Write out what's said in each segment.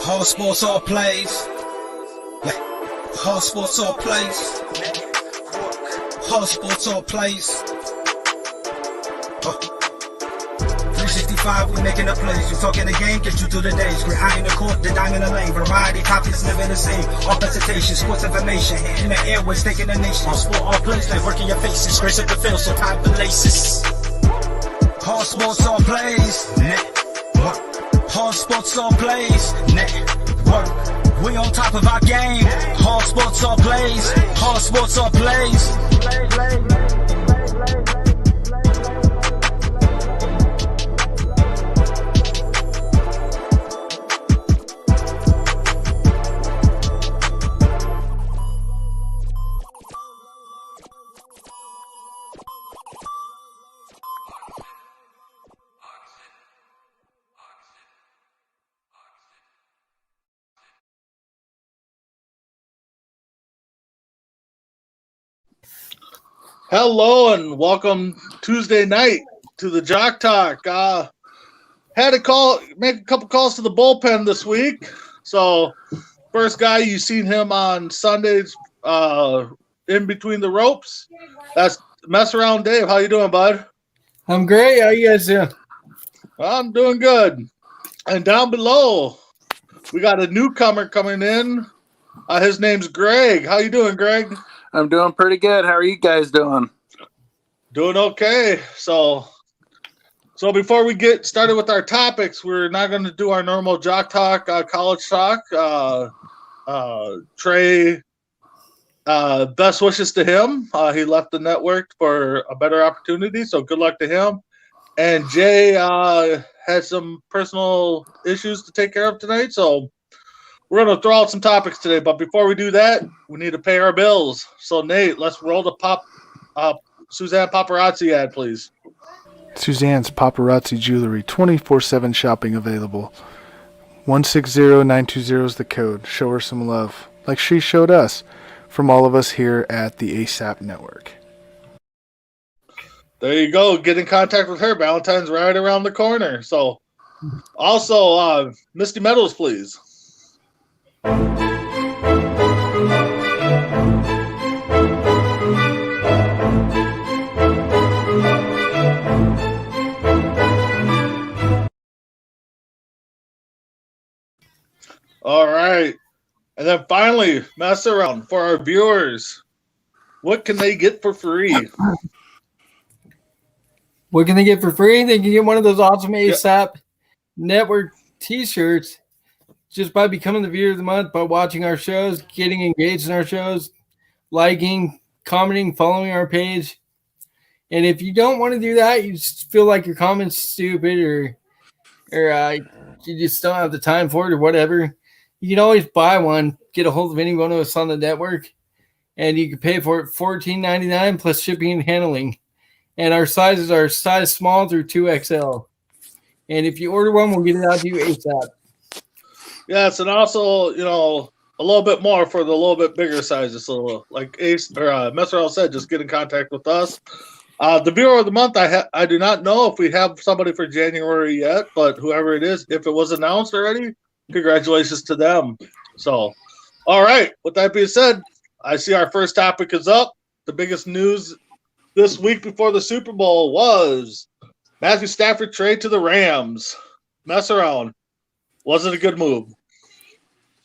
Hard sports all plays. Hard sports all plays. Hard sports all plays. 365, we making a plays. You talking the game, get you through the days. Great eye in the court, the dime in the lane. Variety, topics never the same. All presentation, sports information. In the airways, taking the nation. All sport, all plays, like working your faces. Grace up the field, so tie the laces. Hard sports all plays. Network. Hard sports all plays. Network. We on top of our game. Hard sports all plays. Hard sports all plays. Hello and welcome Tuesday night to the Jock Talk. Had to make a couple calls to the bullpen this week. So first guy, you seen him on Sundays in between the ropes. That's Mess Around Dave. How you doing, bud? I'm great. How you guys doing? I'm doing good. And down below, we got a newcomer coming in. His name's Greg. How you doing, Greg? I'm doing pretty good. How are you guys doing? Doing okay. So before we get started with our topics, we're not going to do our normal Jock Talk, college talk. Trey, best wishes to him. He left the network for a better opportunity, so good luck to him. And Jay had some personal issues to take care of tonight, so we're going to throw out some topics today, but before we do that, we need to pay our bills. So, Nate, let's roll the Suzanne Paparazzi ad, please. Suzanne's Paparazzi Jewelry, 24/7 shopping available. 160920 is the code. Show her some love, like she showed us, from all of us here at the ASAP Network. There you go. Get in contact with her. Valentine's right around the corner. So, also, Misty Meadows, please. All right. And then finally, Mess Around for our viewers. What can they get for free? What can they get for free? They can get one of those awesome ASAP Network t-shirts just by becoming the viewer of the month, by watching our shows, getting engaged in our shows, liking, commenting, following our page. And if you don't want to do that, you just feel like your comment's stupid or you just don't have the time for it or whatever, you can always buy one, get a hold of any one of us on the network, and you can pay for it $14.99 plus shipping and handling. And our sizes are size small through 2XL. And if you order one, we'll get it out to you ASAP. Yes, and also, a little bit more for the little bit bigger sizes. So, like Messerell said, just get in contact with us. The viewer of the month, I do not know if we have somebody for January yet, but whoever it is, if it was announced already, congratulations to them. So, all right. With that being said, I see our first topic is up. The biggest news this week before the Super Bowl was Matthew Stafford trade to the Rams. Mess around. Was it a good move?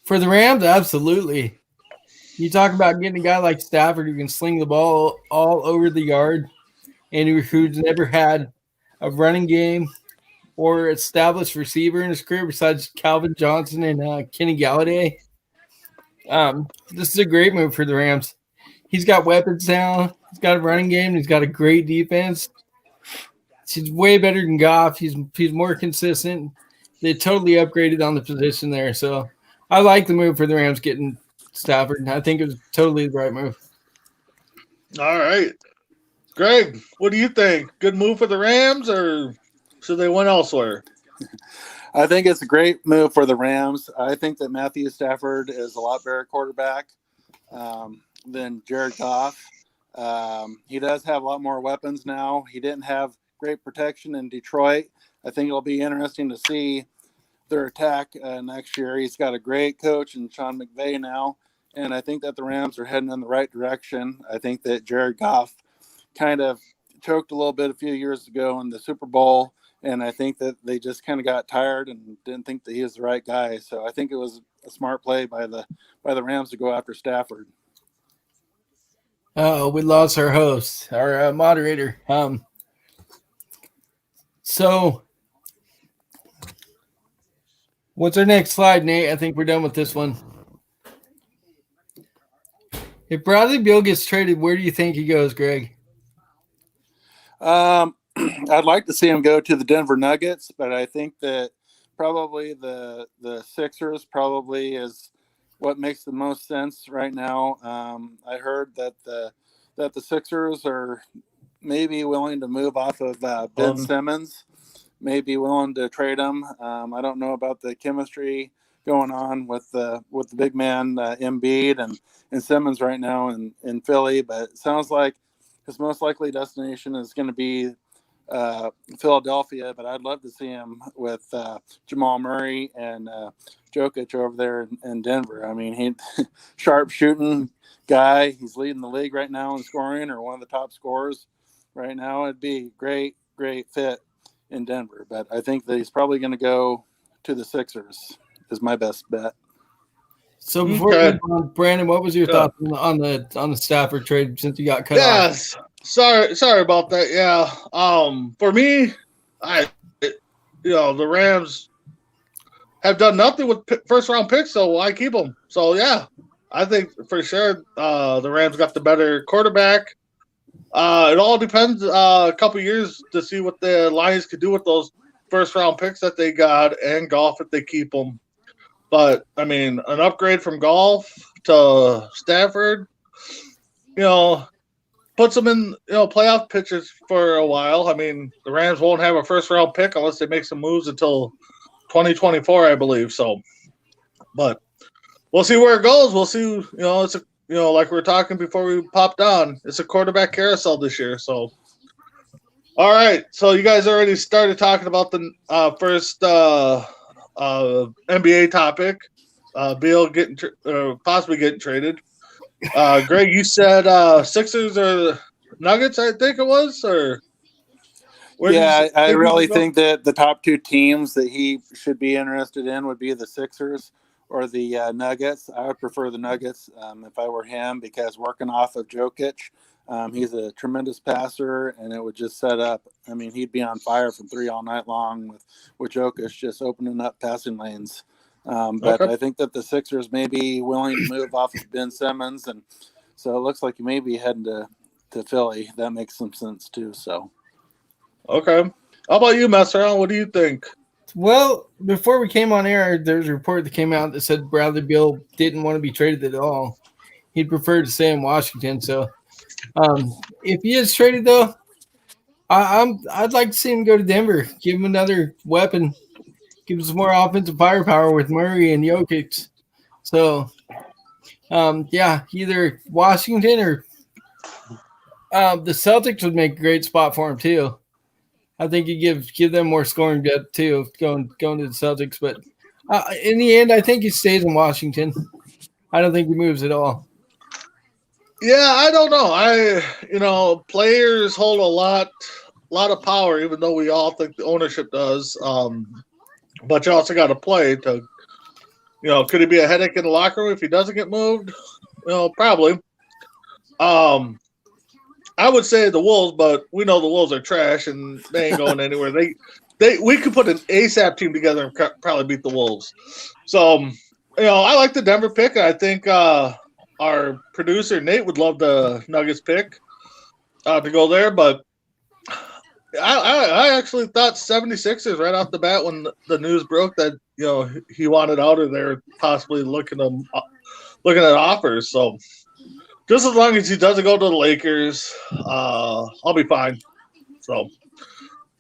For the Rams, absolutely. You talk about getting a guy like Stafford who can sling the ball all over the yard and who's never had a running game or established receiver in his career besides Calvin Johnson and Kenny Galladay. This is a great move for the Rams. He's got weapons now. He's got a running game. He's got a great defense. He's way better than Goff. He's more consistent. They totally upgraded on the position there. So I like the move for the Rams getting Stafford. I think it was totally the right move. All right. Greg, what do you think? Good move for the Rams, or should they went elsewhere? I think it's a great move for the Rams. I think that Matthew Stafford is a lot better quarterback than Jared Goff. He does have a lot more weapons now. He didn't have great protection in Detroit. I think it'll be interesting to see their attack next year. He's got a great coach in Sean McVay now, and I think that the Rams are heading in the right direction. I think that Jared Goff kind of choked a little bit a few years ago in the Super Bowl, and I think that they just kind of got tired and didn't think that he was the right guy. So I think it was a smart play by the Rams to go after Stafford. Oh, we lost our host, our moderator. So what's our next slide, Nate? I think we're done with this one. If Bradley Beal gets traded, where do you think he goes, Greg? I'd like to see him go to the Denver Nuggets, but I think that probably the Sixers probably is what makes the most sense right now. I heard that the Sixers are maybe willing to move off of Ben Simmons, maybe willing to trade him. I don't know about the chemistry going on with the big man Embiid and Simmons right now in Philly, but it sounds like his most likely destination is going to be Philadelphia, but I'd love to see him with Jamal Murray and Jokic over there in Denver. I mean, he sharp shooting guy. He's leading the league right now in scoring, or one of the top scorers right now. It'd be great fit in Denver, but I think that he's probably going to go to the Sixers is my best bet. So before we move on, Brandon, what was your thoughts on the Stafford trade since you got cut off? Sorry about that. Yeah. For me, the Rams have done nothing with first round picks, so why keep them? So yeah, I think for sure the Rams got the better quarterback. It all depends a couple years to see what the Lions could do with those first round picks that they got, and Goff if they keep them. But I mean, an upgrade from Goff to Stafford, puts them in playoff pitchers for a while. I mean, the Rams won't have a first round pick unless they make some moves until 2024, I believe. So, but we'll see where it goes. We'll see. It's like we were talking before we popped on. It's a quarterback carousel this year. So, all right. So you guys already started talking about the first NBA topic. Beal possibly getting traded. Greg, you said Sixers or Nuggets, I think it was, or I really think that the top two teams that he should be interested in would be the Sixers or the Nuggets. I would prefer the Nuggets if I were him, because working off of Jokic, he's a tremendous passer, and it would just set up. I mean, he'd be on fire from three all night long with Jokic just opening up passing lanes. But I think that the Sixers may be willing to move off of Ben Simmons, and so it looks like he may be heading to Philly. That makes some sense too. So, okay. How about you, Messer? What do you think? Well, before we came on air, there's a report that came out that said Bradley Beal didn't want to be traded at all. He'd prefer to stay in Washington. So, if he is traded, though, I'd like to see him go to Denver, give him another weapon. Give him some more offensive firepower with Murray and Jokic. So, either Washington or the Celtics would make a great spot for him too. I think you give them more scoring depth too, going to the Celtics. But in the end, I think he stays in Washington. I don't think he moves at all. Yeah, I don't know. Players hold a lot of power, even though we all think the ownership does. But you also got to play to, could he be a headache in the locker room if he doesn't get moved? Probably. I would say the Wolves, but we know the Wolves are trash and they ain't going anywhere. We could put an ASAP team together and probably beat the Wolves. So, I like the Denver pick. I think our producer Nate would love the Nuggets pick to go there, but I actually thought 76ers right off the bat when the news broke that he wanted out of there, possibly looking at offers. So just as long as he doesn't go to the Lakers, I'll be fine. So,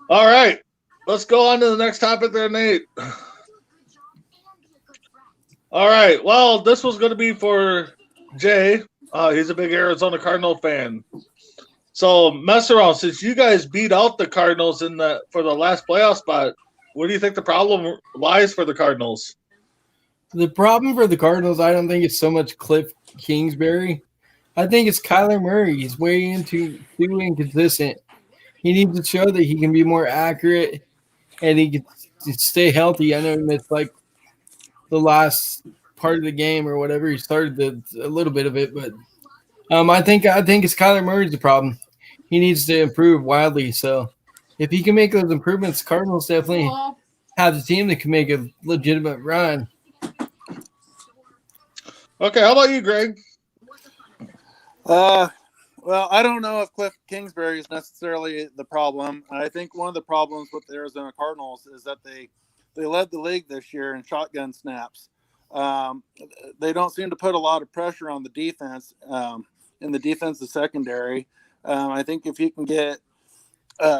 all right, let's go on to the next topic there, Nate. All right, well, this was going to be for Jay. He's a big Arizona Cardinal fan. So, mess around. Since you guys beat out the Cardinals for the last playoff spot, where do you think the problem lies for the Cardinals? The problem for the Cardinals, I don't think it's so much Cliff Kingsbury. I think it's Kyler Murray. He's way too inconsistent. He needs to show that he can be more accurate and he can stay healthy. I know he missed like the last part of the game or whatever. He started a little bit of it, but I think it's Kyler Murray's the problem. He needs to improve wildly. So if he can make those improvements, Cardinals definitely have the team that can make a legitimate run. Okay, how about you, Greg? Well, I don't know if Cliff Kingsbury is necessarily the problem. I think one of the problems with the Arizona Cardinals is that they led the league this year in shotgun snaps. They don't seem to put a lot of pressure on the defense in the defensive secondary. I think if you can get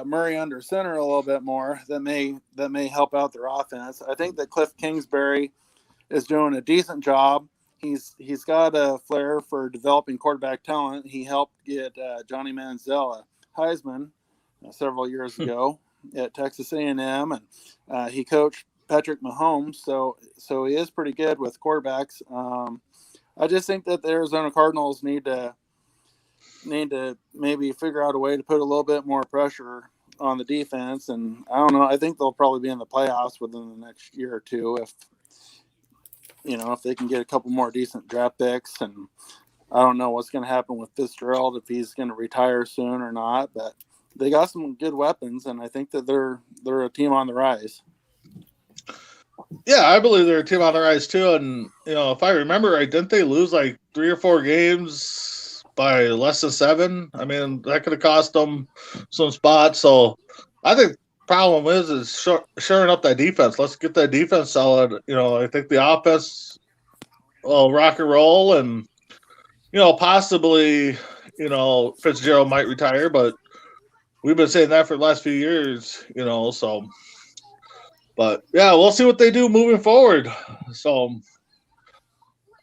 Murray under center a little bit more, that may help out their offense. I think that Cliff Kingsbury is doing a decent job. He's got a flair for developing quarterback talent. He helped get Johnny Manziel a Heisman several years ago at Texas A&M, and he coached Patrick Mahomes. So he is pretty good with quarterbacks. I just think that the Arizona Cardinals need to maybe figure out a way to put a little bit more pressure on the defense. And I don't know. I think they'll probably be in the playoffs within the next year or two if they can get a couple more decent draft picks. And I don't know what's going to happen with Fitzgerald, if he's going to retire soon or not, but they got some good weapons, and I think that they're a team on the rise. Yeah, I believe they're a team on the rise too. And if I remember right, didn't they lose like 3 or 4 games by less than 7? I mean, that could have cost them some spots. So I think problem is shoring up that defense. Let's get that defense solid. I think the offense will rock and roll, and possibly Fitzgerald might retire, but we've been saying that for the last few years. So, but yeah, we'll see what they do moving forward. So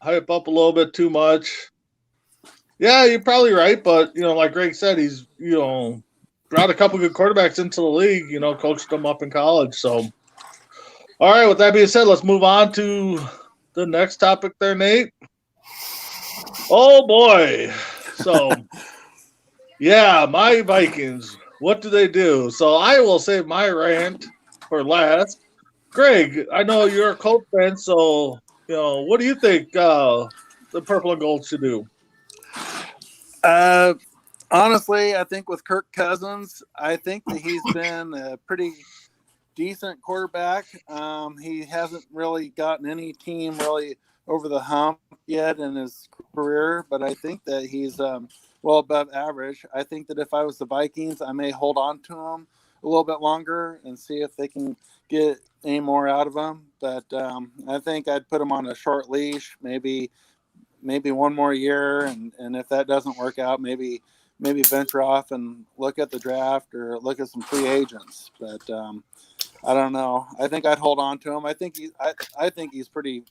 hype up a little bit too much. Yeah, you're probably right, but like Greg said, he's brought a couple good quarterbacks into the league, coached them up in college. So, all right, with that being said, let's move on to the next topic there, Nate. Oh, boy. So, yeah, my Vikings, what do they do? So I will save my rant for last. Greg, I know you're a Colts fan, so, what do you think the purple and gold should do? Honestly, I think with Kirk Cousins, I think that he's been a pretty decent quarterback. He hasn't really gotten any team really over the hump yet in his career, but I think that he's well above average. I think that if I was the Vikings, I may hold on to him a little bit longer and see if they can get any more out of him. But I think I'd put him on a short leash, maybe one more year, and if that doesn't work out, maybe venture off and look at the draft or look at some free agents. But I don't know. I think I'd hold on to him. I think he's pretty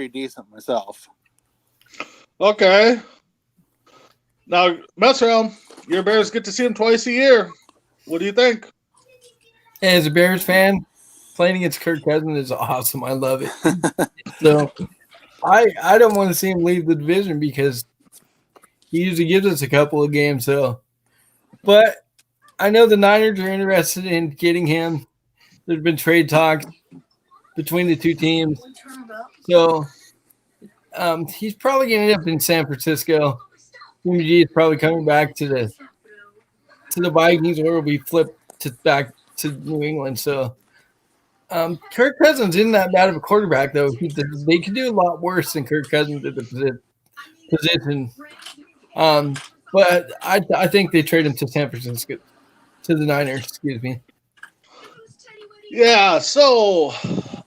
decent myself. Okay. Now, mess around. Your Bears get to see him twice a year. What do you think? As a Bears fan, playing against Kirk Cousins is awesome. I love it. So I don't want to see him leave the division because he usually gives us a couple of games. So, but I know the Niners are interested in getting him. There's been trade talks between the two teams. So he's probably going to end up in San Francisco. Jimmy G is probably coming back to the Vikings, or will be flipped back to New England. So Kirk Cousins isn't that bad of a quarterback, though. They could do a lot worse than Kirk Cousins at the position. But I think they trade him to San Francisco, to the Niners, excuse me. Yeah, so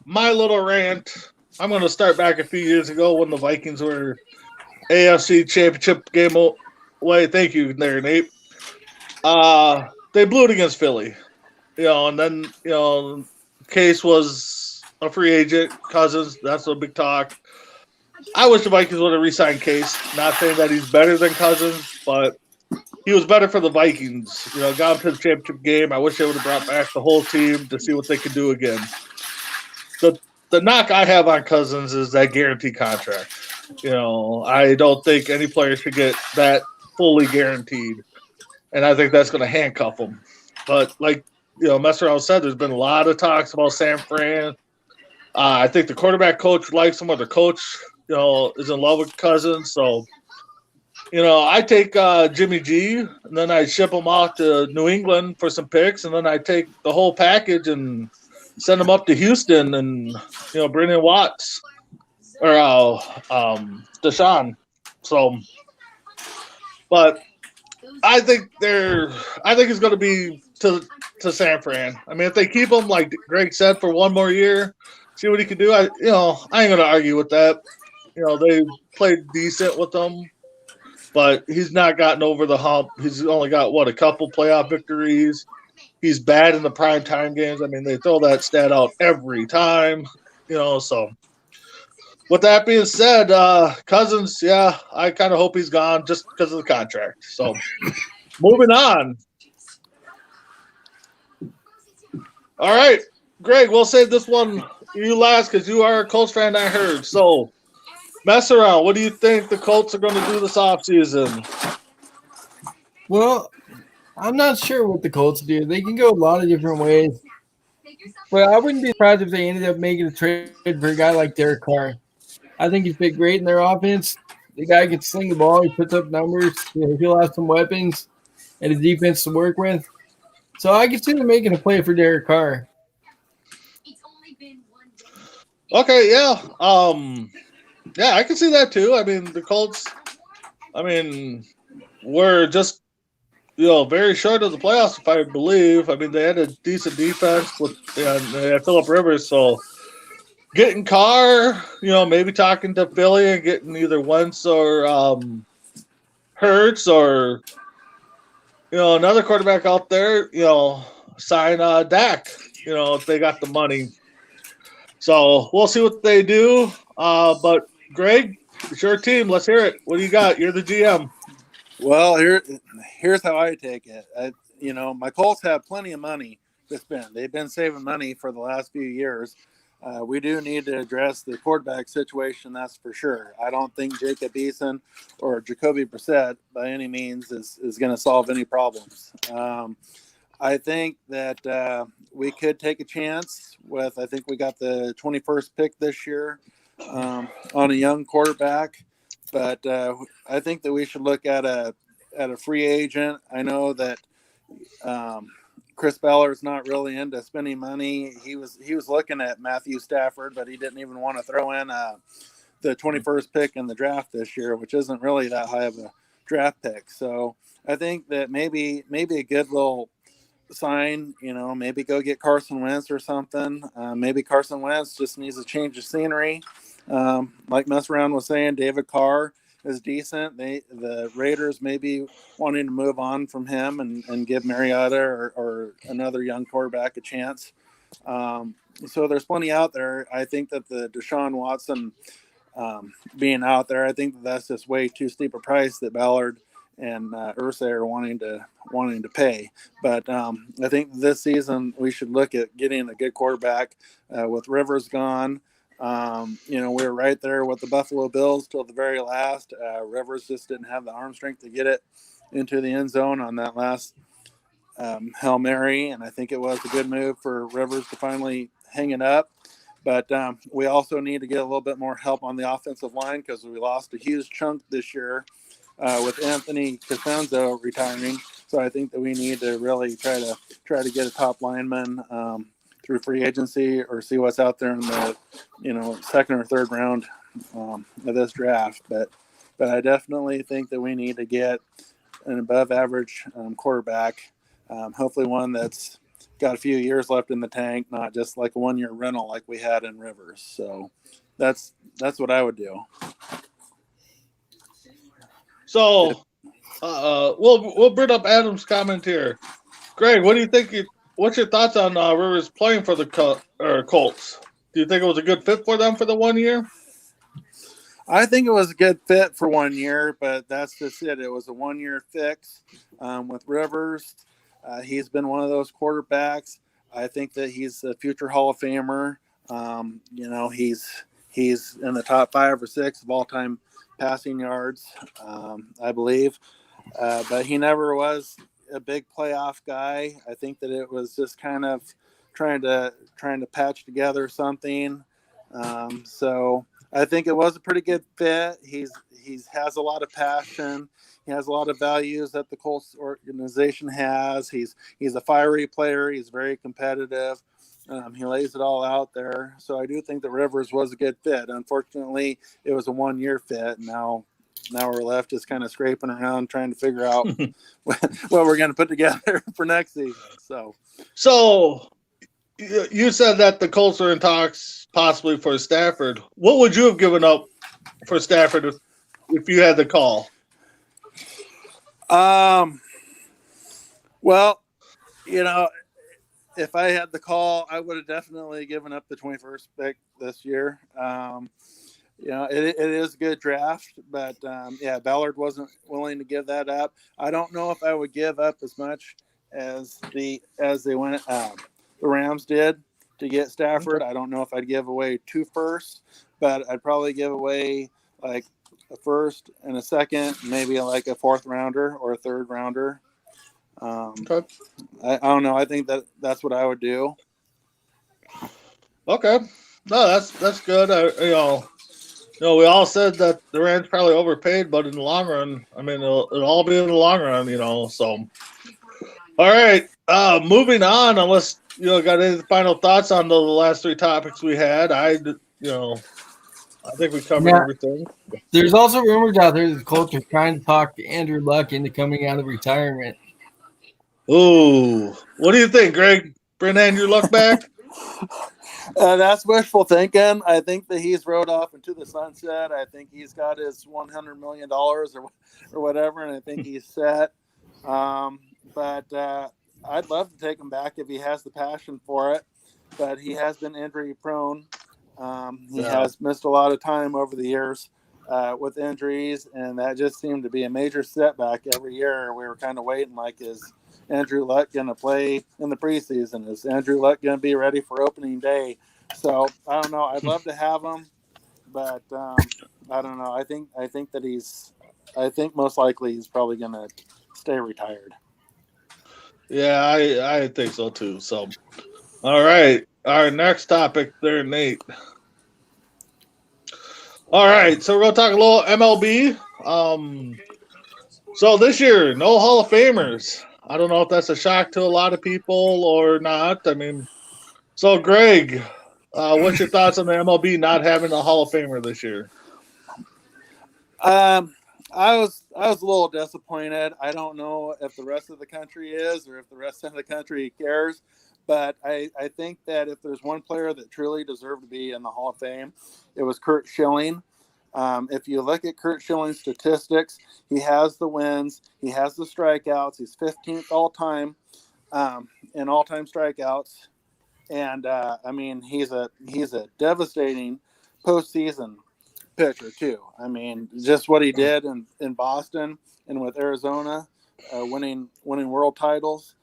my little rant, I'm going to start back a few years ago when the Vikings were AFC Championship game away. Thank you there, Nate. They blew it against Philly. And then, Case was a free agent. Cousins, that's a big talk. I wish the Vikings would have re-signed Case. Not saying that he's better than Cousins, but he was better for the Vikings. Got him to the championship game. I wish they would have brought back the whole team to see what they could do again. The knock I have on Cousins is that guarantee contract. I don't think any player should get that fully guaranteed, and I think that's going to handcuff him. But Messer said, there's been a lot of talks about San Fran. I think the quarterback coach likes him, or the coach, is in love with Cousins. So, I take Jimmy G, and then I ship him off to New England for some picks, and then I take the whole package and send him up to Houston and, bring in Watts or Deshaun. So, but I think it's going to be to San Fran. I mean, if they keep him, like Greg said, for one more year, see what he can do. I ain't going to argue with that. They played decent with him, but he's not gotten over the hump. He's only got a couple playoff victories. He's bad in the prime time games. I mean, they throw that stat out every time, so. With that being said, Cousins, I kind of hope he's gone just because of the contract. So, moving on. All right, Greg, we'll save this one you last because you are a Colts fan, I heard. So, mess around. What do you think the Colts are going to do this offseason? Well, I'm not sure what the Colts do. They can go a lot of different ways. But I wouldn't be surprised if they ended up making a trade for a guy like Derek Carr. I think he's fit great in their offense. The guy can sling the ball. He puts up numbers. He'll have some weapons and a defense to work with. So I can see them making a play for Derek Carr. Okay, yeah. Yeah, I can see that too. I mean, the Colts, were just, very short of the playoffs, if I believe. I mean, they had a decent defense they had Phillip Rivers, so getting Carr, maybe talking to Philly and getting either Wentz or Hurts or, another quarterback out there, sign Dak, if they got the money. So we'll see what they do. But Greg, it's your team. Let's hear it. What do you got? You're the GM. Well, here's how I take it. My Colts have plenty of money to spend. They've been saving money for the last few years. We do need to address the quarterback situation, that's for sure. I don't think Jacob Eason or Jacoby Brissett by any means is going to solve any problems. I think that we could take a chance I think we got the 21st pick this year on a young quarterback. But I think that we should look at a free agent. I know that Chris Ballard's not really into spending money. He was looking at Matthew Stafford, but he didn't even want to throw in the 21st pick in the draft this year, which isn't really that high of a draft pick. So I think that maybe a good little sign, maybe go get Carson Wentz or something. Maybe Carson Wentz just needs a change of scenery. Like Messaround was saying, David Carr is decent. The Raiders may be wanting to move on from him and give Mariota or another young quarterback a chance. So there's plenty out there. I think that the Deshaun Watson being out there, I think that's just way too steep a price that Ballard and Irsay are wanting to pay. But I think this season we should look at getting a good quarterback with Rivers gone. We were right there with the Buffalo Bills till the very last. Rivers just didn't have the arm strength to get it into the end zone on that last Hail Mary, and I think it was a good move for Rivers to finally hang it up. But we also need to get a little bit more help on the offensive line because we lost a huge chunk this year with Anthony Costanzo retiring. So I think that we need to really try to get a top lineman through free agency or see what's out there in the second or third round of this draft. But I definitely think that we need to get an above average quarterback, hopefully one that's got a few years left in the tank, not just like a 1 year rental like we had in Rivers. So that's what I would do. So we'll bring up Adam's comment here. Greg, what do you think? What's your thoughts on Rivers playing for the Colts? Do you think it was a good fit for them for the 1 year? I think it was a good fit for 1 year, but that's just it. It was a 1 year fix with Rivers. He's been one of those quarterbacks. I think that he's a future Hall of Famer. He's in the top 5 or 6 of all time passing yards, I believe. But he never was a big playoff guy. I think that it was just kind of trying to patch together something. So I think it was a pretty good fit. He's has a lot of passion. He has a lot of values that the Colts organization has. He's a fiery player. He's very competitive. He lays it all out there. So I do think that Rivers was a good fit. Unfortunately, it was a 1 year fit. Now we're left just kind of scraping around trying to figure out what we're going to put together for next season. So you said that the Colts are in talks possibly for Stafford. What would you have given up for Stafford if you had the call? Well, if I had the call, I would have definitely given up the 21st pick this year. It is a good draft, but Ballard wasn't willing to give that up. I don't know if I would give up as much as the Rams did to get Stafford. I don't know if I'd give away 2 firsts, but I'd probably give away like a first and a second, maybe like a 4th rounder or a 3rd rounder. Okay. I don't know. I think that's what I would do. Okay. No, that's good. We all said that the Rams probably overpaid, but in the long run, I mean, it'll all be in the long run, So, all right. Moving on. Unless got any final thoughts on the last 3 topics we had, I think we covered everything. There's also rumors out there that the Colts are trying to talk Andrew Luck into coming out of retirement. Ooh, what do you think, Greg? Bring Andrew Luck back? That's wishful thinking. I think that he's rode off into the sunset. I think he's got his $100 million or whatever, and I think he's set. But I'd love to take him back if he has the passion for it. But he has been injury prone. He has missed a lot of time over the years with injuries, and that just seemed to be a major setback every year. We were kind of waiting, like, is Andrew Luck going to play in the preseason? Is Andrew Luck going to be ready for opening day? So I don't know. I'd love to have him, but I don't know. I think that I think most likely he's probably going to stay retired. Yeah, I think so too. So, all right. Our next topic there, Nate. All right, so we're going to talk a little MLB. So this year, no Hall of Famers. I don't know if that's a shock to a lot of people or not. I mean, so Greg, what's your thoughts on the MLB not having a Hall of Famer this year? I was a little disappointed. I don't know if the rest of the country is or if the rest of the country cares, but I think that if there's one player that truly deserved to be in the Hall of Fame, it was Curt Schilling. If you look at Curt Schilling's statistics, he has the wins, he has the strikeouts, he's 15th all time in all-time strikeouts, and I mean he's a devastating postseason pitcher too. I mean, just what he did in Boston and with Arizona, winning world titles.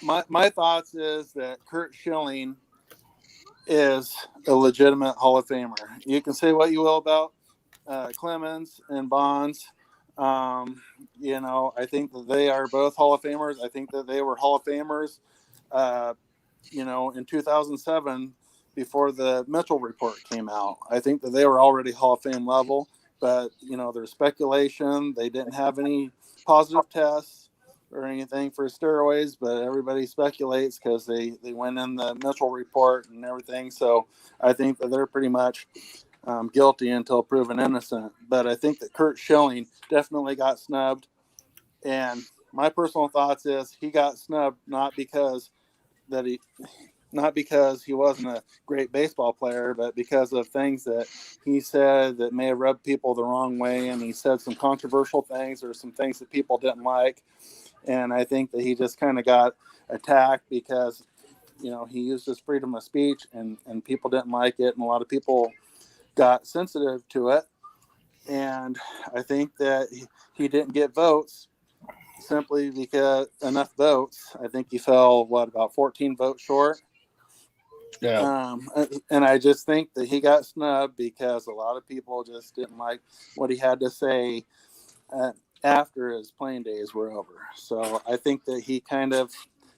My thoughts is that Curt Schilling is a legitimate Hall of Famer. You can say what you will about Clemens and Bonds. I think that they are both Hall of Famers. I think that they were Hall of Famers, in 2007 before the Mitchell report came out. I think that they were already Hall of Fame level, but, there's speculation. They didn't have any positive tests or anything for steroids, but everybody speculates because they went in the Mitchell report and everything. So I think that they're pretty much guilty until proven innocent. But I think that Curt Schilling definitely got snubbed. And my personal thoughts is he got snubbed not because he wasn't a great baseball player, but because of things that he said that may have rubbed people the wrong way. And he said some controversial things or some things that people didn't like. And I think that he just kind of got attacked because, he used his freedom of speech and people didn't like it. And a lot of people got sensitive to it. And I think that he didn't get votes simply because enough votes. I think he fell, about 14 votes short. Yeah. And I just think that he got snubbed because a lot of people just didn't like what he had to say after his playing days were over. So I think that he kind of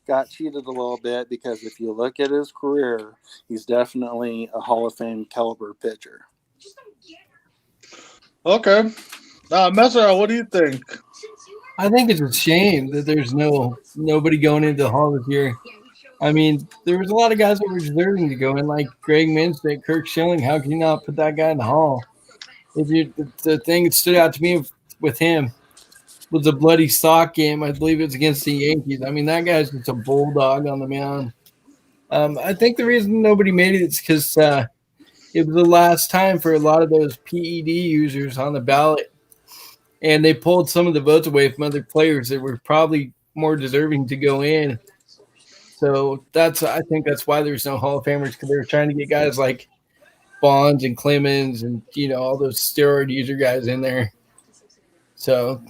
got cheated a little bit, because if you look at his career, he's definitely a Hall of Fame caliber pitcher. Okay. Messer, what do you think? I think it's a shame that there's nobody going into the hall this year. I mean, there was a lot of guys that were deserving to go in, like Greg Minstick, Kirk Schilling. How can you not put that guy in the hall? The thing that stood out to me with him was a bloody sock game. I believe it was against the Yankees. I mean, that guy's just a bulldog on the mound. I think the reason nobody made it is because it was the last time for a lot of those PED users on the ballot, and they pulled some of the votes away from other players that were probably more deserving to go in. So I think that's why there's no Hall of Famers, because they were trying to get guys like Bonds and Clemens and all those steroid user guys in there. So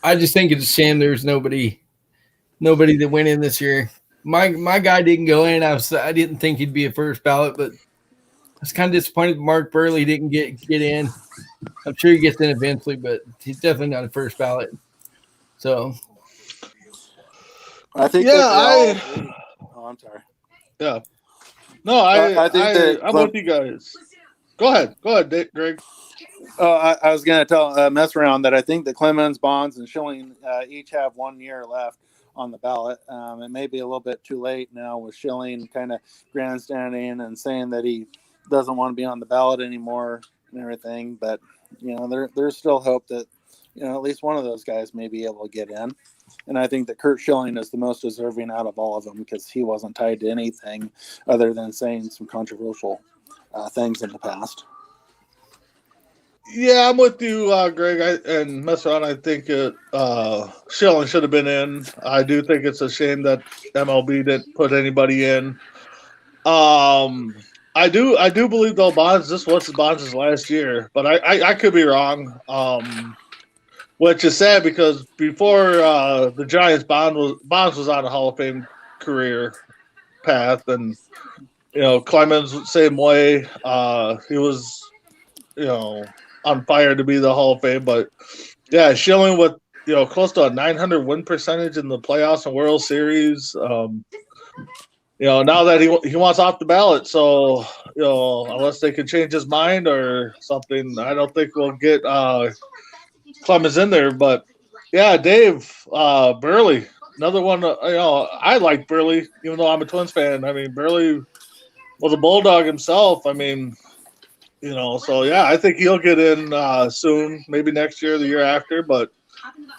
I just think it's a shame there's nobody that went in this year. My guy didn't go in. I didn't think he'd be a first ballot, but I was kind of disappointed Mark Burley didn't get in. I'm sure he gets in eventually, but he's definitely not a first ballot. So I think I'm sorry. Yeah. No, I think that I'm with you guys. Go ahead, Greg. I was going to tell mess around that I think that Clemens, Bonds, and Schilling each have 1 year left on the ballot. It may be a little bit too late now with Schilling kind of grandstanding and saying that he doesn't want to be on the ballot anymore and everything. But there's still hope that at least one of those guys may be able to get in. And I think that Kurt Schilling is the most deserving out of all of them, because he wasn't tied to anything other than saying some controversial things in the past. Yeah, I'm with you, Greg, and mess around. I think Schilling should have been in. I do think it's a shame that MLB didn't put anybody in. I do believe though this was Bonds' last year, but I could be wrong. Which is sad, because before the Giants, Bonds was on a Hall of Fame career path, and Clemens same way. He was on fire to be the Hall of Fame, but yeah, Schilling with close to a 900 win percentage in the playoffs and World Series. Now that he wants off the ballot, so unless they can change his mind or something, I don't think we'll get Clemens in there. But yeah, Dave, Burley, another one. I like Burley, even though I'm a Twins fan. I mean, Burley was a bulldog himself. I mean, so yeah, I think he'll get in soon, maybe next year, the year after. But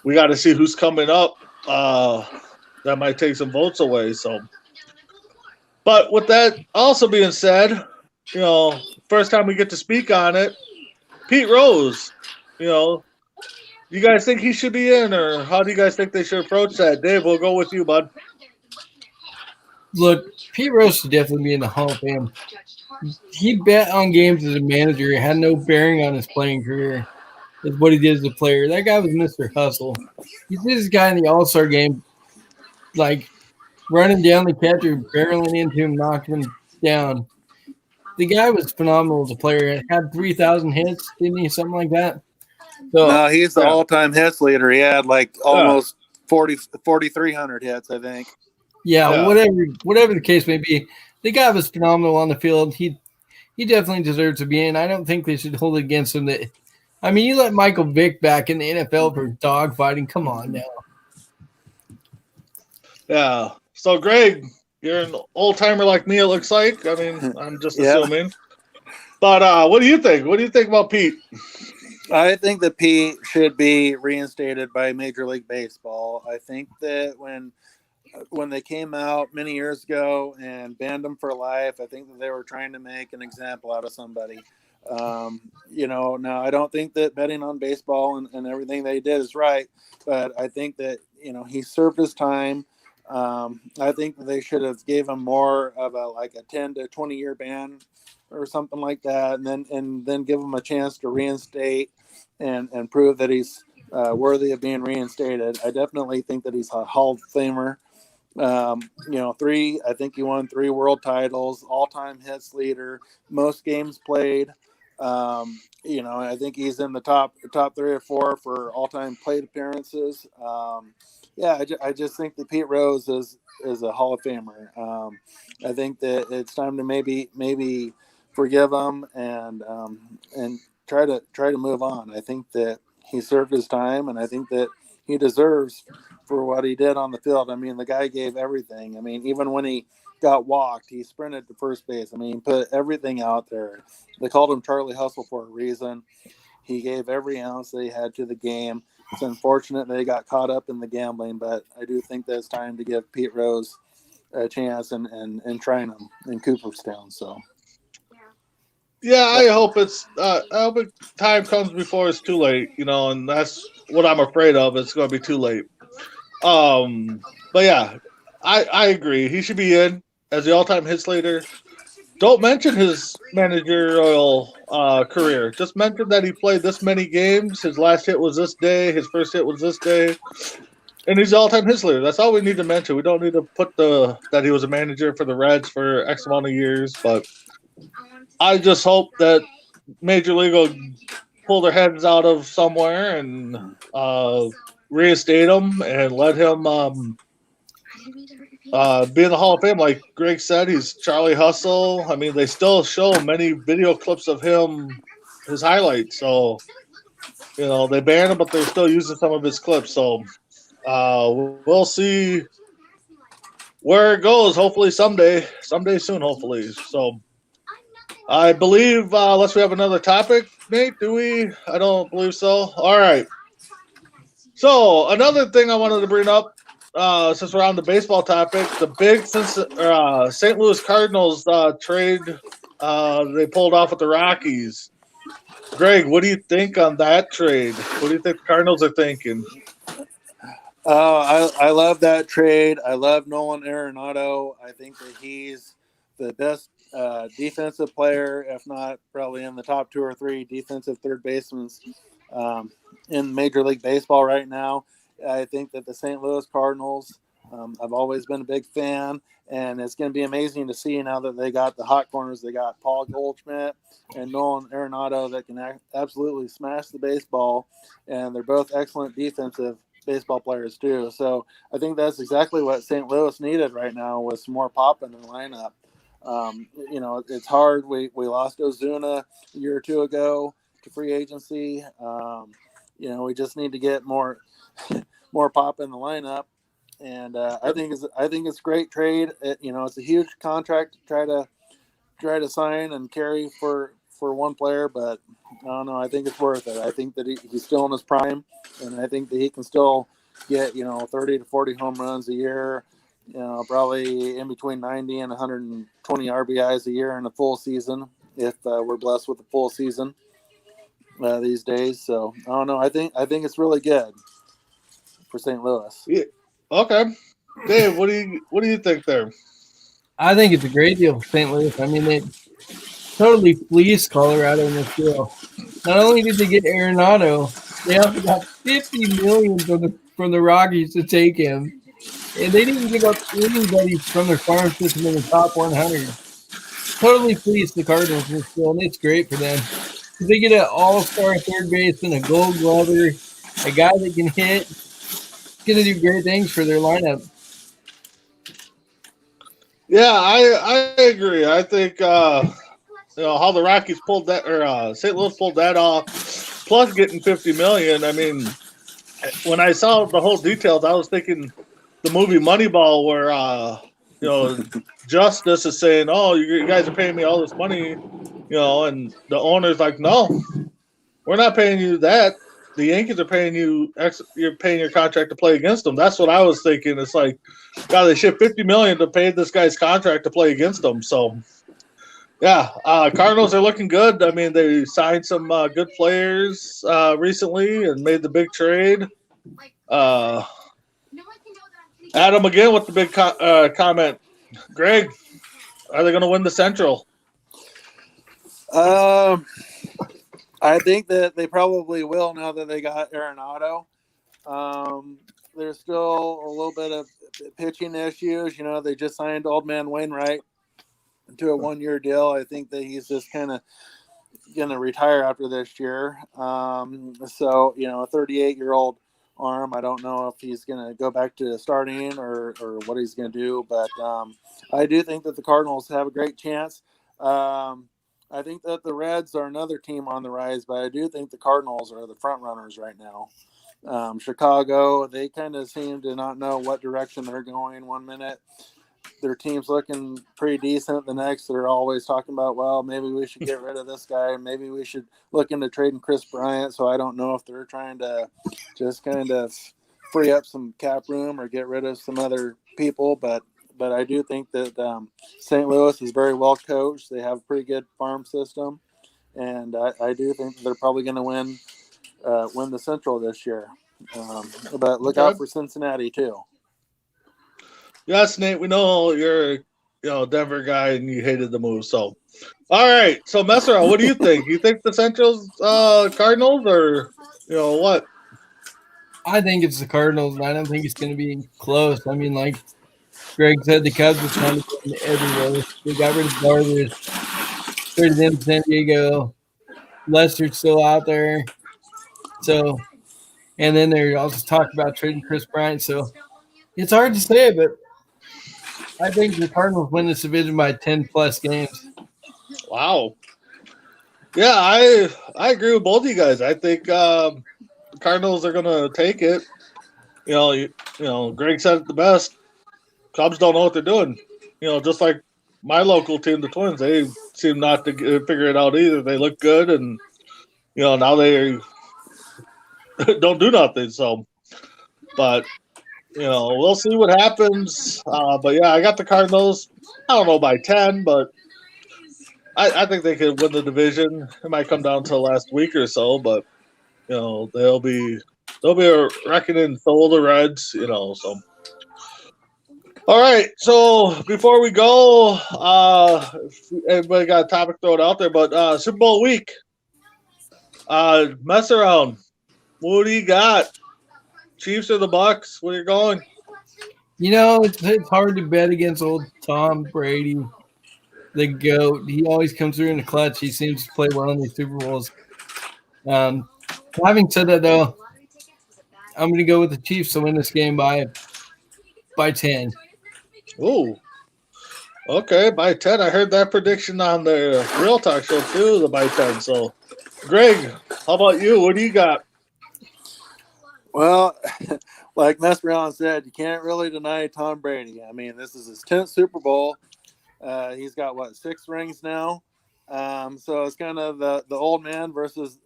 we got to see who's coming up. That might take some votes away. So, but with that also being said, first time we get to speak on it, Pete Rose. You guys think he should be in, or how do you guys think they should approach that? Dave, we'll go with you, bud. Look, Pete Rose should definitely be in the Hall of Fame. He bet on games as a manager. It had no bearing on his playing career. Is what he did as a player. That guy was Mr. Hustle. He's this guy in the All-Star game, like running down the catcher, barreling into him, knocking him down. The guy was phenomenal as a player. He had 3,000 hits, didn't he? Something like that. So, no, he's the all-time hits leader. He had almost 4,300 hits, I think. Yeah, whatever the case may be, the guy was phenomenal on the field. He definitely deserves to be in. I don't think they should hold it against him. You let Michael Vick back in the NFL for dog fighting. Come on now. Yeah. So, Greg, you're an old timer like me, it looks like. I mean, I'm just assuming. But what do you think? What do you think about Pete? I think that Pete should be reinstated by Major League Baseball. I think that when they came out many years ago and banned him for life, I think that they were trying to make an example out of somebody. Now I don't think that betting on baseball and everything they did is right, but I think that, he served his time. I think that they should have gave him more of a 10 to 20 year ban or something like that, and then give him a chance to reinstate and prove that he's worthy of being reinstated. I definitely think that he's a Hall of Famer. I think he won 3 world titles, all-time hits leader, most games played. I think he's in the top 3 or 4 for all-time plate appearances. I just think that Pete Rose is a Hall of Famer. I think that it's time to maybe forgive him and try to move on. I think that he served his time, and I think that he deserves for what he did on the field. I mean, the guy gave everything. I mean, even when he got walked, he sprinted to first base. I mean, he put everything out there. They called him Charlie Hustle for a reason. He gave every ounce that he had to the game. It's unfortunate they got caught up in the gambling, but I do think that it's time to give Pete Rose a chance and trying him in Cooperstown. So. Yeah, I hope time comes before it's too late, and that's what I'm afraid of. It's going to be too late. But yeah, I agree. He should be in as the all-time hits leader. Don't mention his managerial career. Just mention that he played this many games. His last hit was this day. His first hit was this day. And he's the all-time hits leader. That's all we need to mention. We don't need to put that he was a manager for the Reds for X amount of years. But I just hope that Major League will pull their heads out of somewhere and reinstate him and let him be in the Hall of Fame. Like Greg said, he's Charlie Hustle. I mean, they still show many video clips of him, his highlights. So, they banned him, but they're still using some of his clips. So we'll see where it goes. Hopefully someday soon, hopefully. So I believe, unless we have another topic, Nate, do we? I don't believe so. All right. So another thing I wanted to bring up, since we're on the baseball topic, the big St. Louis Cardinals trade they pulled off with the Rockies. Greg, what do you think on that trade? What do you think the Cardinals are thinking? I love that trade. I love Nolan Arenado. I think that he's the best defensive player, if not probably in the top 2 or 3 defensive third basemen in Major League Baseball right now. I think that the St. Louis Cardinals, I've always been a big fan, and it's going to be amazing to see now that they got the hot corners. They got Paul Goldschmidt and Nolan Arenado that can absolutely smash the baseball, and they're both excellent defensive baseball players too. So I think that's exactly what St. Louis needed right now, was some more pop in the lineup. It's hard. We lost Ozuna a year or 2 ago to free agency. We just need to get more pop in the lineup, and I think it's a great trade. It's a huge contract to try to sign and carry for one player, but I don't know. I think it's worth it. I think that he's still in his prime, and I think that he can still get 30 to 40 home runs a year. Probably in between 90 and 120 RBIs a year in a full season, if we're blessed with a full season these days. So I don't know. I think it's really good for St. Louis. Yeah. Okay, Dave, what do you think there? I think it's a great deal for St. Louis. I mean, they totally fleeced Colorado in this deal. Not only did they get Arenado, they also got $50 million from the Rockies to take him. And they didn't give up anybody from their farm system in the top 100. Totally fleeced the Cardinals in this deal, and it's great for them. They get an all-star third baseman, a gold glover, a guy that can hit. It's going to do great things for their lineup. Yeah, I agree. I think how the Rockies pulled that, or St. Louis pulled that off, plus getting $50 million. I mean, when I saw the whole details, I was thinking the movie Moneyball, where Justice is saying, "Oh, you guys are paying me all this money," and the owner's like, "No, we're not paying you that. The Yankees are paying you. You're paying your contract to play against them." That's what I was thinking. It's like, God, they shipped $50 million to pay this guy's contract to play against them. So, yeah, Cardinals are looking good. I mean, they signed some good players recently and made the big trade. Adam again with the big comment. Greg, are they going to win the Central? Um, I think that they probably will now that they got Arenado. There's still a little bit of pitching issues. You know, they just signed Old Man Wainwright to a 1-year deal. I think that he's just kind of going to retire after this year. So, you know, a 38-year-old arm, I don't know if he's going to go back to starting or what he's going to do. But I do think that the Cardinals have a great chance. I think that the Reds are another team on the rise, but I do think the Cardinals are the front runners right now. Chicago, they kind of seem to not know what direction they're going. 1 minute, their team's looking pretty decent. The next, they're always talking about, well, maybe we should get rid of this guy. Maybe we should look into trading Chris Bryant. So I don't know if they're trying to just kind of free up some cap room or get rid of some other people. But I do think that St. Louis is very well coached. They have a pretty good farm system. And I do think they're probably going to win the Central this year. But look out for Cincinnati too. Yes, Nate, we know you're Denver guy and you hated the move. So, all right. So, Messer, what do you think? You think the Central's Cardinals or what? I think it's the Cardinals, and I don't think it's going to be close. I mean, like Greg said, the Cubs are trying to get in everywhere. They got rid of Garber, traded them to San Diego. Lester's still out there. So, and then they're also talking about trading Chris Bryant. So, it's hard to say, but I think the Cardinals win this division by 10-plus games. Wow. Yeah, I agree with both of you guys. I think the Cardinals are going to take it. Greg said it the best. Cubs don't know what they're doing. Just like my local team, the Twins, they seem not to figure it out either. They look good, and now they don't do nothing. So, but we'll see what happens. But yeah, I got the Cardinals. I don't know by 10, but I think they could win the division. It might come down to the last week or so, but they'll be a reckoning. So will the Reds. So. All right, so before we go, everybody got a topic thrown out there, but Super Bowl week, mess around. What do you got? Chiefs or the Bucks? Where you going? It's hard to bet against old Tom Brady, the GOAT. He always comes through in the clutch. He seems to play well in these Super Bowls. Having said that, though, I'm going to go with the Chiefs to win this game by 10. Oh, okay, by 10. I heard that prediction on the Real Talk show too, the by 10. So, Greg, how about you? What do you got? Well, like Master Allen said, you can't really deny Tom Brady. I mean, this is his 10th Super Bowl. He's got 6 rings now. So it's kind of the old man versus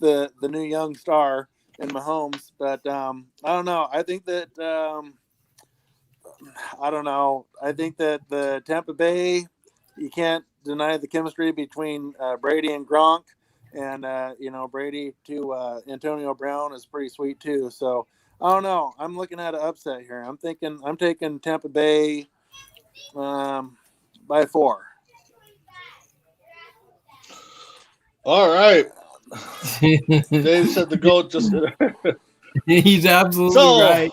the new young star in Mahomes. But I don't know. I think that I think that the Tampa Bay, you can't deny the chemistry between Brady and Gronk, and Brady to Antonio Brown is pretty sweet too. So I don't know. I'm looking at an upset here. I'm taking Tampa Bay by 4. All right. Dave said the GOAT just. He's absolutely right.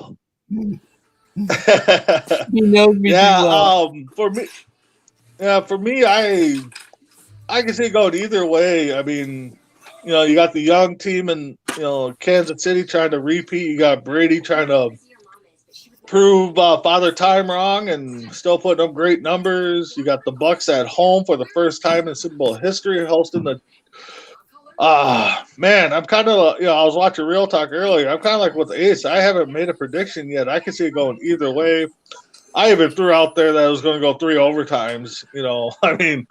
He knows me too well. For me, I can see it going either way. I mean, you got the young team in Kansas City trying to repeat. You got Brady trying to prove Father Time wrong and still putting up great numbers. You got the Bucks at home for the first time in Super Bowl history hosting the. Man, I'm kind of, I was watching Real Talk earlier. I'm kind of like with Ace. I haven't made a prediction yet. I can see it going either way. I even threw out there that it was going to go 3 overtimes, I mean,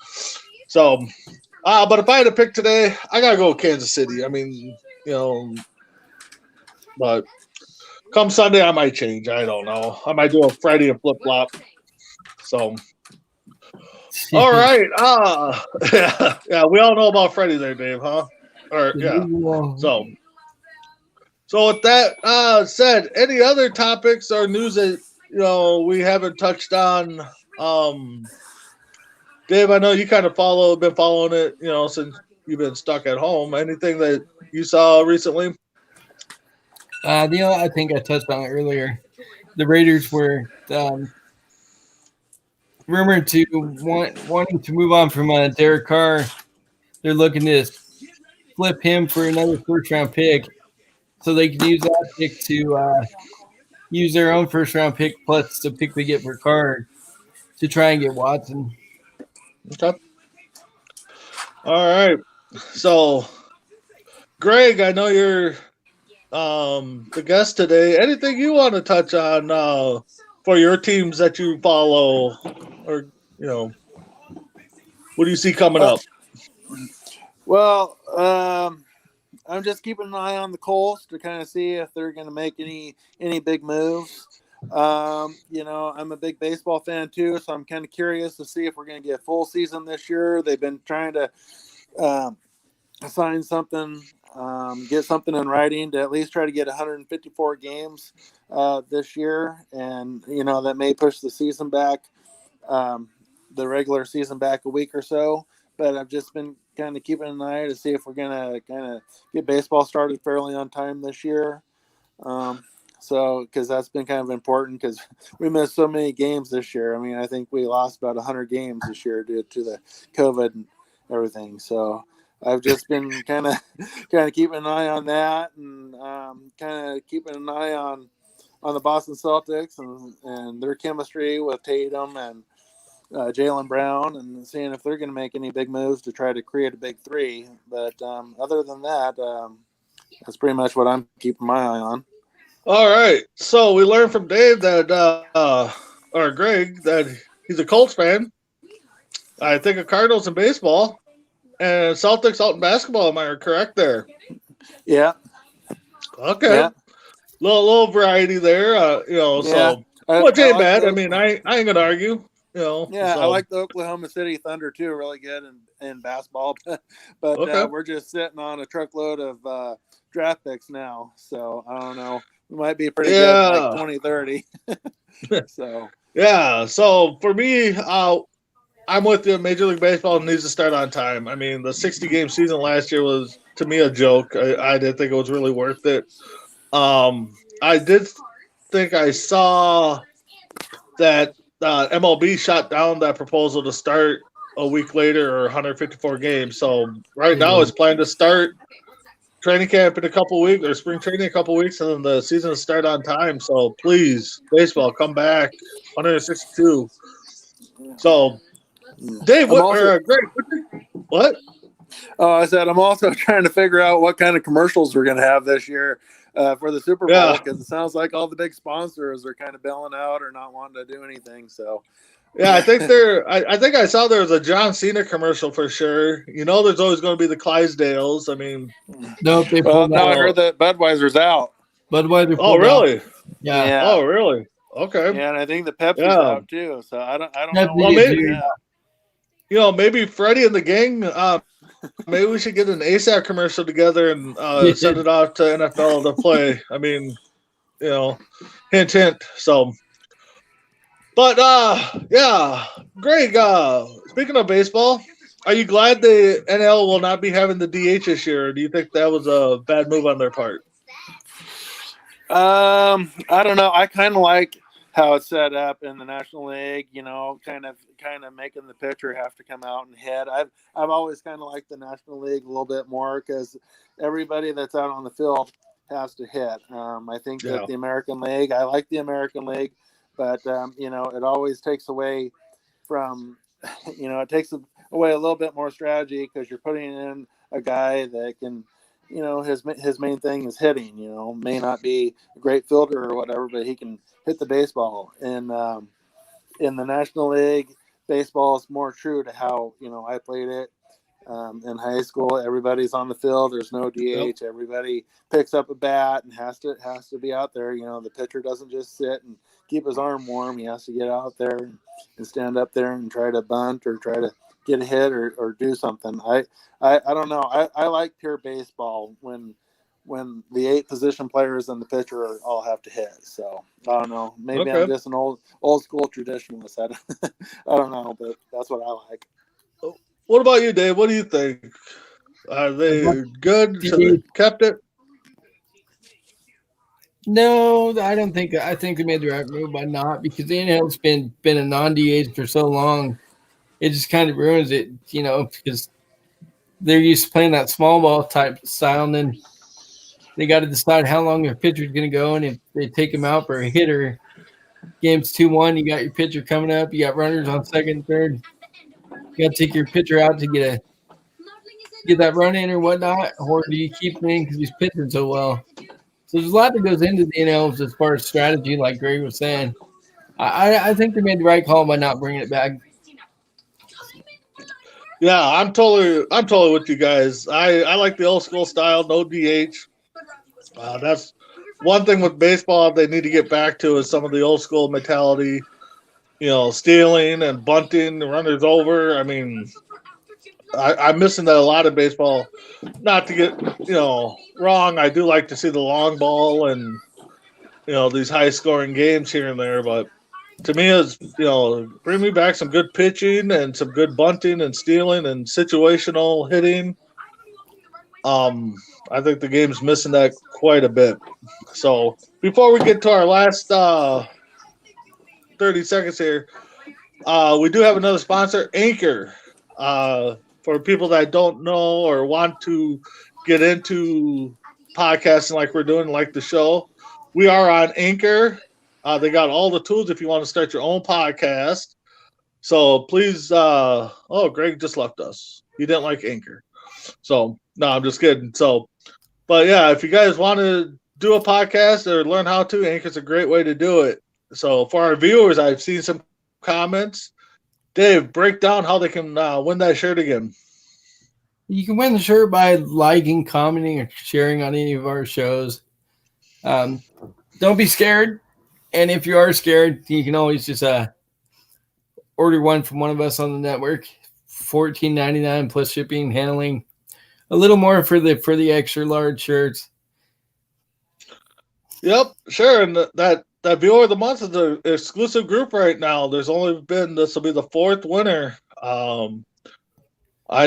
so, but if I had to pick today, I got to go with Kansas City. I mean, but come Sunday, I might change. I don't know. I might do a Friday and flip flop. So, all right. Yeah, we all know about Freddie there, Dave, huh? Or yeah. So with that said, any other topics or news that we haven't touched on Dave, I know you kind of been following it, since you've been stuck at home. Anything that you saw recently? I think I touched on it earlier. The Raiders were rumored to wanting to move on from Derek Carr. They're looking to flip him for another first-round pick, so they can use that pick to use their own first-round pick plus the pick they get for Carr to try and get Watson. Okay. All right. So, Greg, I know you're the guest today. Anything you want to touch on for your teams that you follow, or what do you see coming Uh, up? well, I'm just keeping an eye on the Colts to kind of see if they're going to make any big moves. I'm a big baseball fan too, so I'm kind of curious to see if we're going to get a full season this year. They've been trying to sign something, get something in writing to at least try to get 154 games this year, and that may push the season back, the regular season back a week or so. But I've just been kind of keeping an eye to see if we're gonna kind of get baseball started fairly on time this year. So, because that's been kind of important, because we missed so many games this year. I mean, I think we lost about 100 games this year due to the COVID and everything. So, I've just been kind of keeping an eye on that, and kind of keeping an eye on the Boston Celtics and their chemistry with Tatum and Jaylen Brown, and seeing if they're going to make any big moves to try to create a big three. But other than that, that's pretty much what I'm keeping my eye on. All right. So we learned from Dave or Greg, that he's a Colts fan. I think of Cardinals in baseball and Celtics out in basketball. Am I correct there? Yeah. Okay. Yeah. Little variety there. Yeah. So I which ain't like bad. I those. mean, I ain't gonna argue. Yeah, So I like the Oklahoma City Thunder too. Really good in basketball, but okay. we're just sitting on a truckload of draft picks now. So I don't know. We might be pretty good in like Yeah. 2030. So Yeah. So for me, I'm with you. Major League Baseball needs to start on time. I mean, the 60-game season last year was, to me, a joke. I didn't think it was really worth it. I did think I saw that MLB shot down that proposal to start a week later or 154 games. So right now it's planned to start training camp in a couple weeks, or spring training in a couple weeks, and then the season will start on time. So please, baseball, come back. 162. So, Dave, I'm also. Greg, what? I said I'm also trying to figure out what kind of commercials we're going to have this year for the Super Bowl, Yeah. because it sounds like all the big sponsors are kind of bailing out or not wanting to do anything. So. Yeah, I think I think I saw there was a John Cena commercial for sure. There's always going to be the Clydesdales. I mean, Nope, they Well, pulled now I out. heard that Budweiser's out. Budweiser oh pulled out. really? Yeah. Oh really? Okay. Yeah, and I think the Pepsi's Yeah. out too. So I don't Pepsi know. Well, is maybe huge. maybe Freddie and the gang. Maybe we should get an ASAP commercial together and send it off to NFL to play. I mean, hint, hint. So, but yeah, Greg. Speaking of baseball, are you glad the NL will not be having the DH this year? Or do you think that was a bad move on their part? I don't know. I kind of like how it's set up in the National League. Kind of making the pitcher have to come out and hit. I've always kind of liked the National League a little bit more, because everybody that's out on the field has to hit. I think that the American League. I like the American League, but it always takes away from. It takes away a little bit more strategy, because you're putting in a guy that can. His main thing is hitting. May not be a great fielder or whatever, but he can hit the baseball. And in the National League, baseball is more true to how I played it in high school. Everybody's on the field. There's no DH. Yep. Everybody picks up a bat and has to be out there. The pitcher doesn't just sit and keep his arm warm. He has to get out there and stand up there and try to bunt or try to get a hit or do something. I don't know. I like pure baseball when the 8 position players and the pitcher all have to hit. So I don't know. Maybe I'm just an old school traditionalist. I don't know, but that's what I like. What about you, Dave? What do you think? Are they good? Should they kept it? No, I don't think. I think they made the right move by not, because the NL's been a non-DH for so long. It just kind of ruins it, because they're used to playing that small ball type style, and then they got to decide how long their pitcher's going to go, and if they take him out for a hitter, game's 2-1. You got your pitcher coming up. You got runners on second, third. You got to take your pitcher out to get that run in or whatnot, or do you keep him in because he's pitching so well? So there's a lot that goes into the NLs as far as strategy, like Greg was saying. I think they made the right call by not bringing it back. Yeah, I'm totally with you guys. I like the old school style, no DH. That's one thing with baseball they need to get back to, is some of the old school mentality. Stealing and bunting, the runners over. I mean, I'm missing that a lot in baseball. Not to get wrong, I do like to see the long ball and these high scoring games here and there, but to me, it's bring me back some good pitching and some good bunting and stealing and situational hitting. I think the game's missing that quite a bit. So before we get to our last 30 seconds here, we do have another sponsor, Anchor. For people that don't know or want to get into podcasting like we're doing, like the show, we are on Anchor. They got all the tools if you want to start your own podcast. So please, Greg just left us. He didn't like Anchor. So, no, I'm just kidding. So, but yeah, if you guys want to do a podcast or learn how to, Anchor's a great way to do it. So for our viewers, I've seen some comments. Dave, break down how they can win that shirt again. You can win the shirt by liking, commenting, or sharing on any of our shows. Don't be scared. And if you are scared, you can always just order one from one of us on the network. $14.99 plus shipping, handling. A little more for the extra large shirts. Yep, sure. And that viewer of the month is an exclusive group right now. This will be the fourth winner. I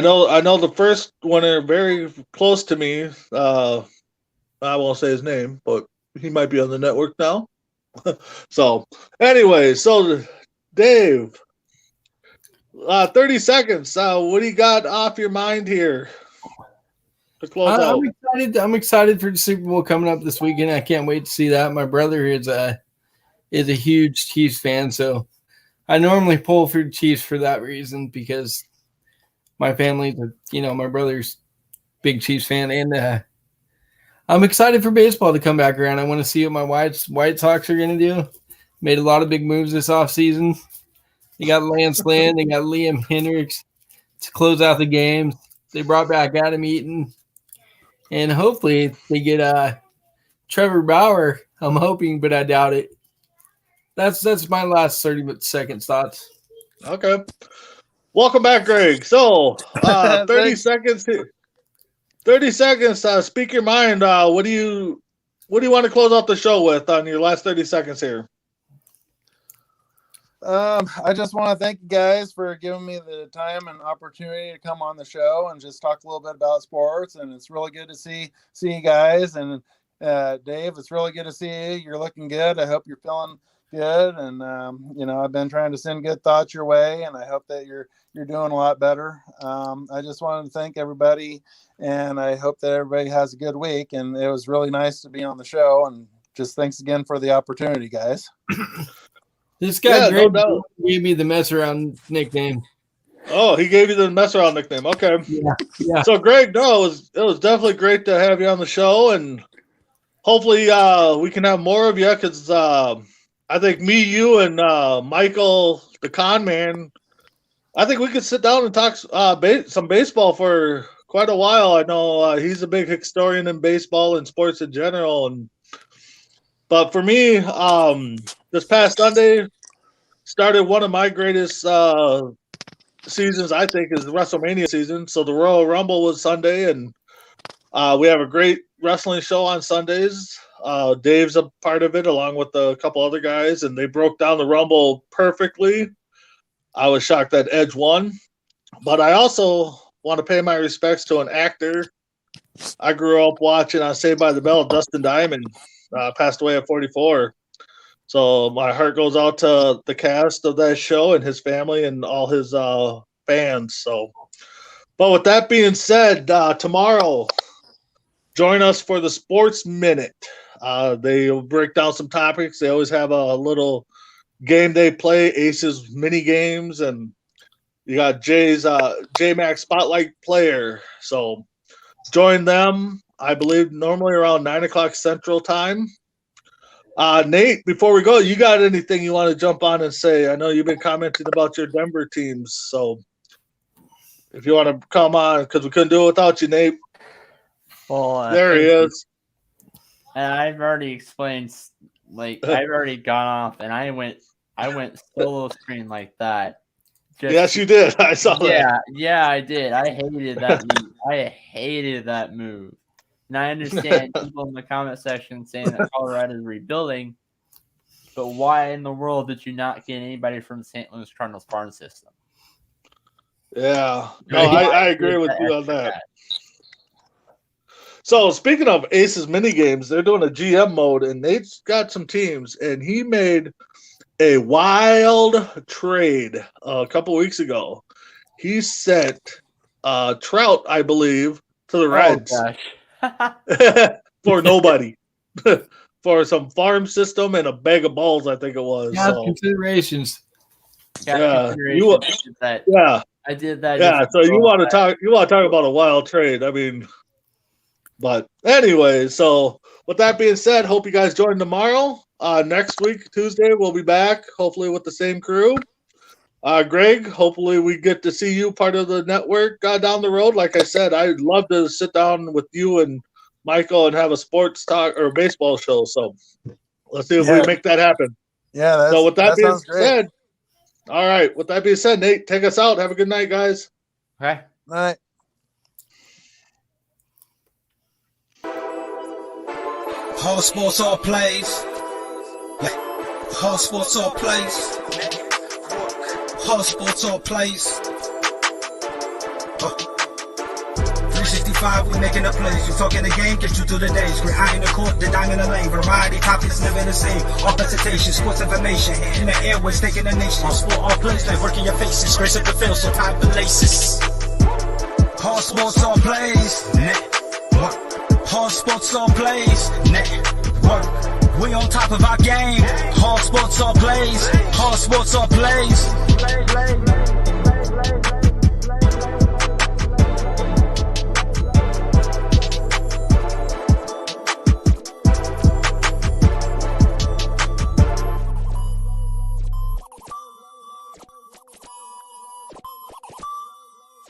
know the first winner very close to me. I won't say his name, but he might be on the network now. So anyway, Dave, 30 seconds. What do you got off your mind here to close out? I'm excited for the Super Bowl coming up this weekend. I can't wait to see that. My brother is a huge Chiefs fan, so I normally pull for the Chiefs for that reason, because my family, my brother's big Chiefs fan, and I'm excited for baseball to come back around. I want to see what my White Sox are going to do. Made a lot of big moves this offseason. They got Lance Lynn. They got Liam Hendricks to close out the game. They brought back Adam Eaton. And hopefully they get Trevor Bauer. I'm hoping, but I doubt it. That's my last 30-second thoughts. Okay. Welcome back, Greg. So 30 seconds here. 30 seconds. Speak your mind. What do you want to close off the show with on your last 30 seconds here? I just want to thank you guys for giving me the time and opportunity to come on the show and just talk a little bit about sports. And it's really good to see you guys. And Dave, it's really good to see you. You're looking good. I hope you're feeling good. And I've been trying to send good thoughts your way, and I hope that you're doing a lot better. I just wanted to thank everybody, and I hope that everybody has a good week. And it was really nice to be on the show. And just thanks again for the opportunity, guys. This guy gave me the mess around nickname. Oh, he gave you the mess around nickname. Okay. Yeah. So Greg, no, it was definitely great to have you on the show, and hopefully we can have more of you, because I think me, you, and Michael, the con man, I think we could sit down and talk some baseball for quite a while. I know he's a big historian in baseball and sports in general, but for me, this past Sunday started one of my greatest seasons, I think, is the WrestleMania season. So the Royal Rumble was Sunday, and we have a great wrestling show on Sundays. Dave's a part of it, along with a couple other guys, and they broke down the Rumble perfectly. I was shocked that Edge won. But I also want to pay my respects to an actor I grew up watching on Saved by the Bell. Dustin Diamond passed away at 44. So my heart goes out to the cast of that show and his family and all his fans. So, but with that being said, tomorrow, join us for the Sports Minute. They'll break down some topics. They always have a little game they play, Aces mini games, and you got J-Mac Spotlight Player. So join them, I believe, normally around 9 o'clock Central Time. Nate, before we go, you got anything you want to jump on and say? I know you've been commenting about your Denver teams, so if you want to come on, because we couldn't do it without you, Nate. Well, there he is. And I've already explained, like I've already gone off, and I went solo screen like that. Yes, you did. I saw that. Yeah, I did. I hated that move. I hated that move. And I understand people in the comment section saying that Colorado is rebuilding, but why in the world did you not get anybody from the St. Louis Cardinals farm system? Yeah. No, I agree with you on that. So speaking of Aces mini games, they're doing a GM mode, and they've got some teams, and he made a wild trade a couple weeks ago. He sent Trout, I believe, to the Reds. Oh, gosh. For nobody. For some farm system and a bag of balls, I think it was. Considerations. Yeah. I did that. Yeah, so you want to talk about a wild trade. I mean, but anyway, so with that being said, hope you guys join tomorrow. Next week, Tuesday, we'll be back, hopefully with the same crew. Greg, hopefully we get to see you part of the network down the road. Like I said, I'd love to sit down with you and Michael and have a sports talk or baseball show. So let's see if we make that happen. Yeah. So with that being said, all right. With that being said, Nate, take us out. Have a good night, guys. Okay. Night. All sports, all plays. All sports, all plays. All sports, all plays. 365, we making the plays. You talking the game, get you through the days. We're eye in the court, the dime in the lane. Variety, topics never the same. All presentation, sports information. In the airways, taking the nation. All sport, all plays, like working your faces. Grace up the field, so type the laces. All sports, all plays. Network. All sports, all plays. Network. We on top of our game. All sports, all plays. All sports, all plays.